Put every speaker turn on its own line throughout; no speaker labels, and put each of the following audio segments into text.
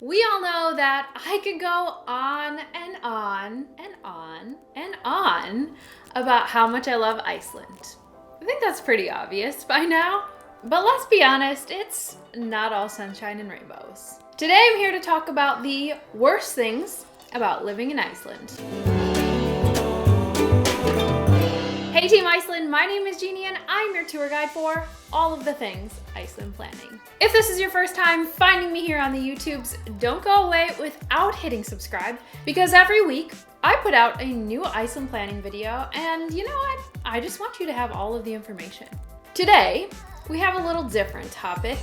We all know that I could go on and on and on and on about how much I love Iceland. I think that's pretty obvious by now. But let's be honest, it's not all sunshine and rainbows. Today I'm here to talk about the worst things about living in Iceland. Hey Team Iceland, my name is Jeannie and I'm your tour guide for all of the things Iceland planning. If this is your first time finding me here on the YouTubes, don't go away without hitting subscribe because every week I put out a new Iceland planning video and you know what? I just want you to have all of the information. Today, we have a little different topic,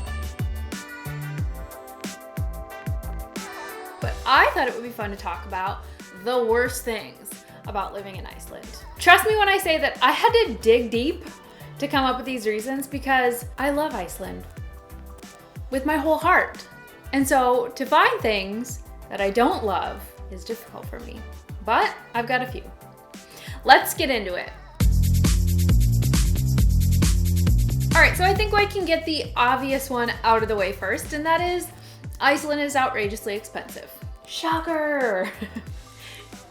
but I thought it would be fun to talk about the worst things about living in Iceland. Trust me when I say that I had to dig deep to come up with these reasons because I love Iceland with my whole heart. And so to find things that I don't love is difficult for me, but I've got a few. Let's get into it. All right, so I think I can get the obvious one out of the way first, and that is Iceland is outrageously expensive. Shocker!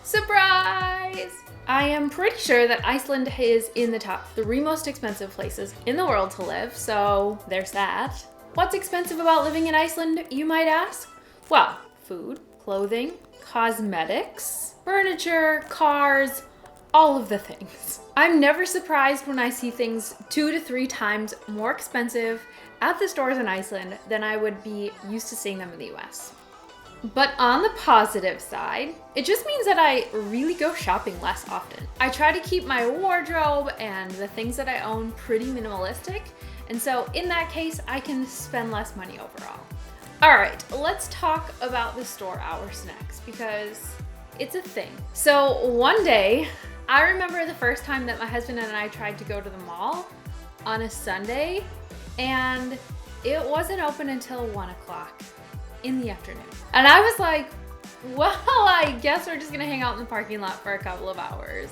Surprise! I am pretty sure that Iceland is in the top 3 most expensive places in the world to live, so there's that. What's expensive about living in Iceland, you might ask? Well, food, clothing, cosmetics, furniture, cars, all of the things. I'm never surprised when I see things 2 to 3 times more expensive at the stores in Iceland than I would be used to seeing them in the US. But on the positive side, it just means that I really go shopping less often. I try to keep my wardrobe and the things that I own pretty minimalistic, and so in that case, I can spend less money overall. All right, let's talk about the store hour snacks because it's a thing. So one day, I remember the first time that my husband and I tried to go to the mall on a Sunday, and it wasn't open until 1 o'clock in the afternoon. And I was like, well, I guess we're just gonna hang out in the parking lot for a couple of hours.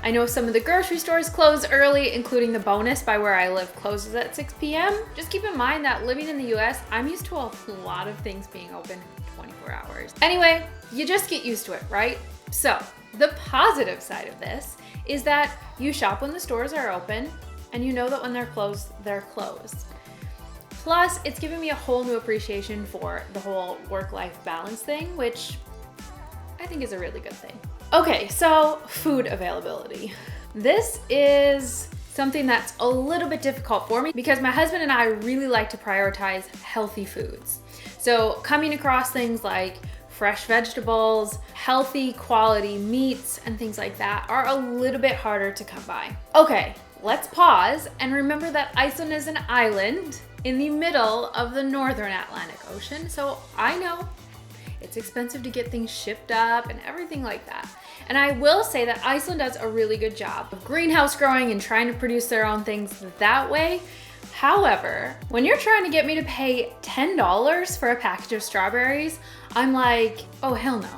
I know some of the grocery stores close early, including the Bonus by where I live closes at 6 p.m. Just keep in mind that living in the US, I'm used to a lot of things being open 24 hours. Anyway, you just get used to it, right? So the positive side of this is that you shop when the stores are open and you know that when they're closed, they're closed. Plus, it's given me a whole new appreciation for the whole work-life balance thing, which I think is a really good thing. Okay, so food availability. This is something that's a little bit difficult for me because my husband and I really like to prioritize healthy foods. So coming across things like fresh vegetables, healthy quality meats, and things like that are a little bit harder to come by. Okay, let's pause and remember that Iceland is an island in the middle of the northern Atlantic Ocean, so I know it's expensive to get things shipped up and everything like that. And I will say that Iceland does a really good job of greenhouse growing and trying to produce their own things that way. However, when you're trying to get me to pay $10 for a package of strawberries, I'm like, oh hell no.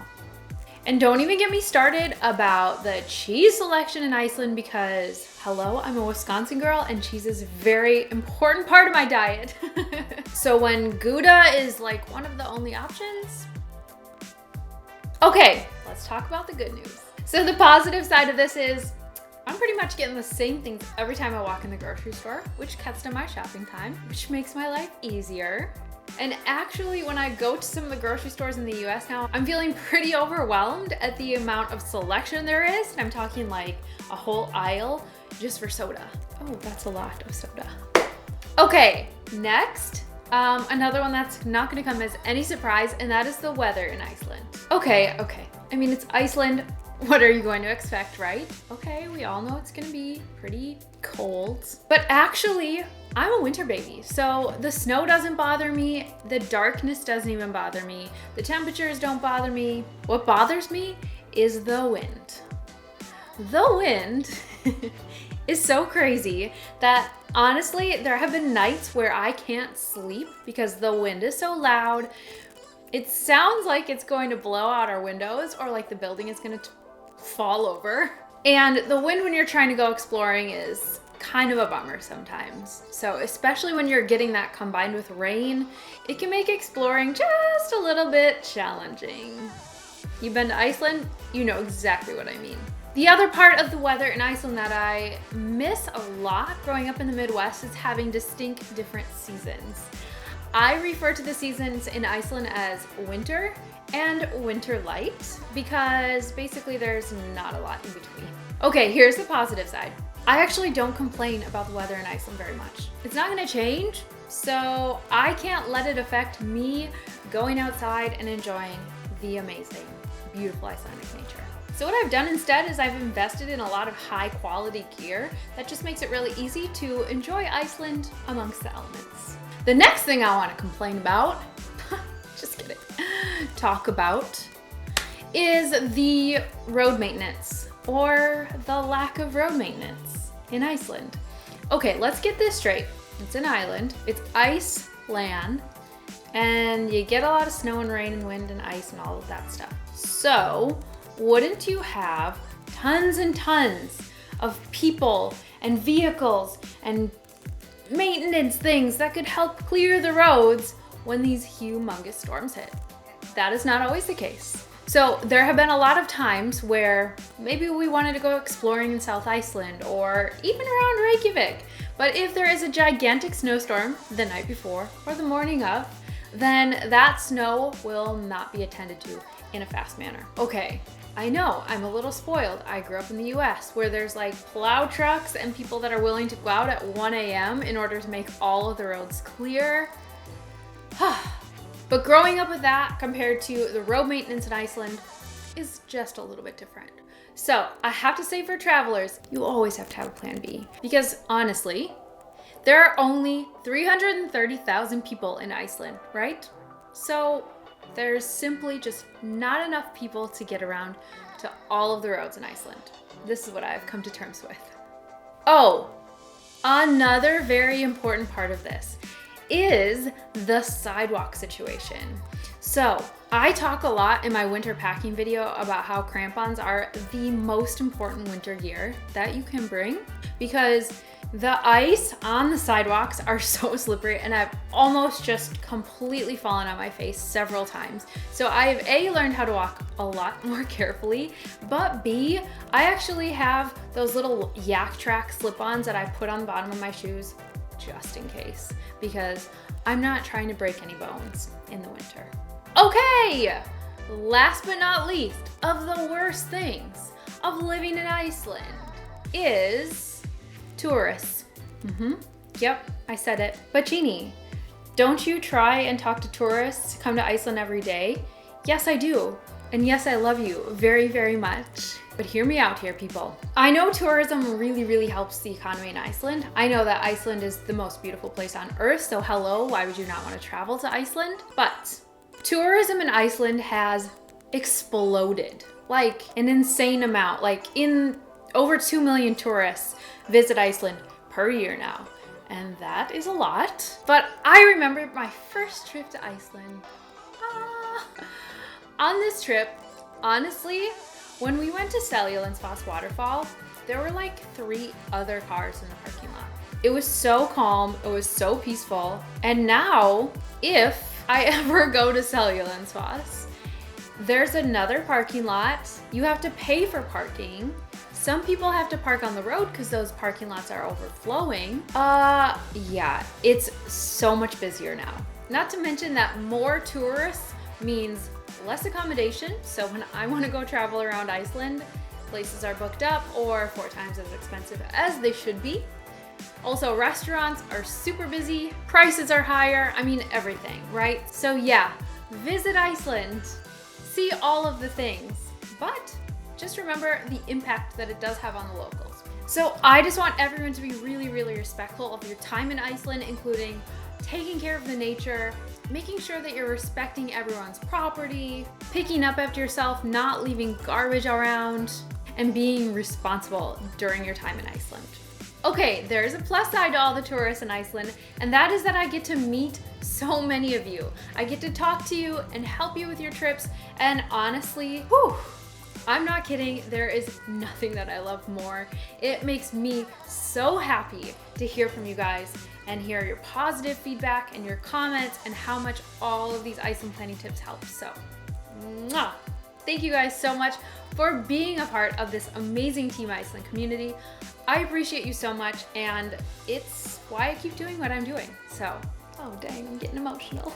And don't even get me started about the cheese selection in Iceland because, hello, I'm a Wisconsin girl and cheese is a very important part of my diet. So when Gouda is like one of the only options. Okay, let's talk about the good news. So the positive side of this is I'm pretty much getting the same things every time I walk in the grocery store, which cuts down my shopping time, which makes my life easier. And actually, when I go to some of the grocery stores in the US now, I'm feeling pretty overwhelmed at the amount of selection there is. I'm talking like a whole aisle just for soda. Oh, that's a lot of soda. Okay, next, another one that's not gonna come as any surprise, and that is the weather in Iceland. Okay. I mean, it's Iceland. What are you going to expect, right? Okay, we all know it's gonna be pretty cold, but actually, I'm a winter baby, so the snow doesn't bother me, the darkness doesn't even bother me, the temperatures don't bother me. What bothers me is the wind. The wind is so crazy that honestly, there have been nights where I can't sleep because the wind is so loud. It sounds like it's going to blow out our windows or like the building is gonna fall over. And the wind when you're trying to go exploring is kind of a bummer sometimes. So especially when you're getting that combined with rain, it can make exploring just a little bit challenging. You've been to Iceland, you know exactly what I mean. The other part of the weather in Iceland that I miss a lot growing up in the Midwest is having distinct different seasons. I refer to the seasons in Iceland as winter and winter light because basically there's not a lot in between. Okay, here's the positive side. I actually don't complain about the weather in Iceland very much. It's not gonna change, so I can't let it affect me going outside and enjoying the amazing, beautiful Icelandic nature. So what I've done instead is I've invested in a lot of high quality gear that just makes it really easy to enjoy Iceland amongst the elements. The next thing I want to complain about, just kidding, talk about, is the road maintenance or the lack of road maintenance in Iceland. Okay, let's get this straight. It's an island, it's Iceland, and you get a lot of snow and rain and wind and ice and all of that stuff. So, wouldn't you have tons and tons of people and vehicles and maintenance things that could help clear the roads when these humongous storms hit? That is not always the case. So there have been a lot of times where maybe we wanted to go exploring in South Iceland or even around Reykjavik, but if there is a gigantic snowstorm the night before or the morning of, then that snow will not be attended to in a fast manner. Okay, I know, I'm a little spoiled. I grew up in the US where there's like plow trucks and people that are willing to go out at 1 a.m. in order to make all of the roads clear. But growing up with that compared to the road maintenance in Iceland is just a little bit different. So I have to say for travelers, you always have to have a plan B because honestly, there are only 330,000 people in Iceland, right? So there's simply just not enough people to get around to all of the roads in Iceland. This is what I've come to terms with. Oh, another very important part of this is the sidewalk situation. So I talk a lot in my winter packing video about how crampons are the most important winter gear that you can bring because the ice on the sidewalks are so slippery and I've almost just completely fallen on my face several times. So I've A, learned how to walk a lot more carefully, but B, I actually have those little yak track slip-ons that I put on the bottom of my shoes just in case, because I'm not trying to break any bones in the winter. Okay, last but not least of the worst things of living in Iceland is tourists. Yep, I said it. But Jeannie, don't you try and talk to tourists come to Iceland every day? Yes, I do. And yes, I love you very, very much. But hear me out here, people. I know tourism really, really helps the economy in Iceland. I know that Iceland is the most beautiful place on earth, so hello, why would you not want to travel to Iceland? But tourism in Iceland has exploded, like an insane amount. Like in over 2 million tourists visit Iceland per year now. And that is a lot. But I remember my first trip to Iceland. On this trip, honestly, when we went to Seljalandsfoss waterfall, there were like 3 other cars in the parking lot. It was so calm, it was so peaceful. And now, if I ever go to Seljalandsfoss, there's another parking lot. You have to pay for parking. Some people have to park on the road because those parking lots are overflowing. Yeah, it's so much busier now. Not to mention that more tourists means less accommodation. So when I want to go travel around Iceland, places are booked up or 4 times as expensive as they should be. Also, restaurants are super busy, prices are higher, I mean everything, right? So yeah, visit Iceland, see all of the things, but just remember the impact that it does have on the locals. So I just want everyone to be really, really respectful of your time in Iceland, including taking care of the nature, making sure that you're respecting everyone's property, picking up after yourself, not leaving garbage around, and being responsible during your time in Iceland. Okay, there's a plus side to all the tourists in Iceland, and that is that I get to meet so many of you. I get to talk to you and help you with your trips, and honestly, I'm not kidding, there is nothing that I love more. It makes me so happy to hear from you guys and hear your positive feedback and your comments and how much all of these Iceland planning tips help. So, mwah! Thank you guys so much for being a part of this amazing Team Iceland community. I appreciate you so much, and it's why I keep doing what I'm doing. So, oh dang, I'm getting emotional.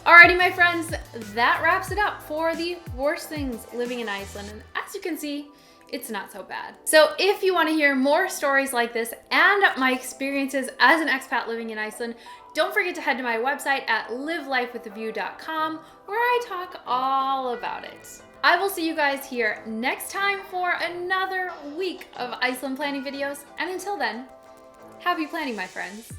Alrighty, my friends, that wraps it up for the worst things living in Iceland. And as you can see, it's not so bad. So if you want to hear more stories like this and my experiences as an expat living in Iceland, don't forget to head to my website at livelifewithaview.com, where I talk all about it. I will see you guys here next time for another week of Iceland planning videos. And until then, happy planning, my friends.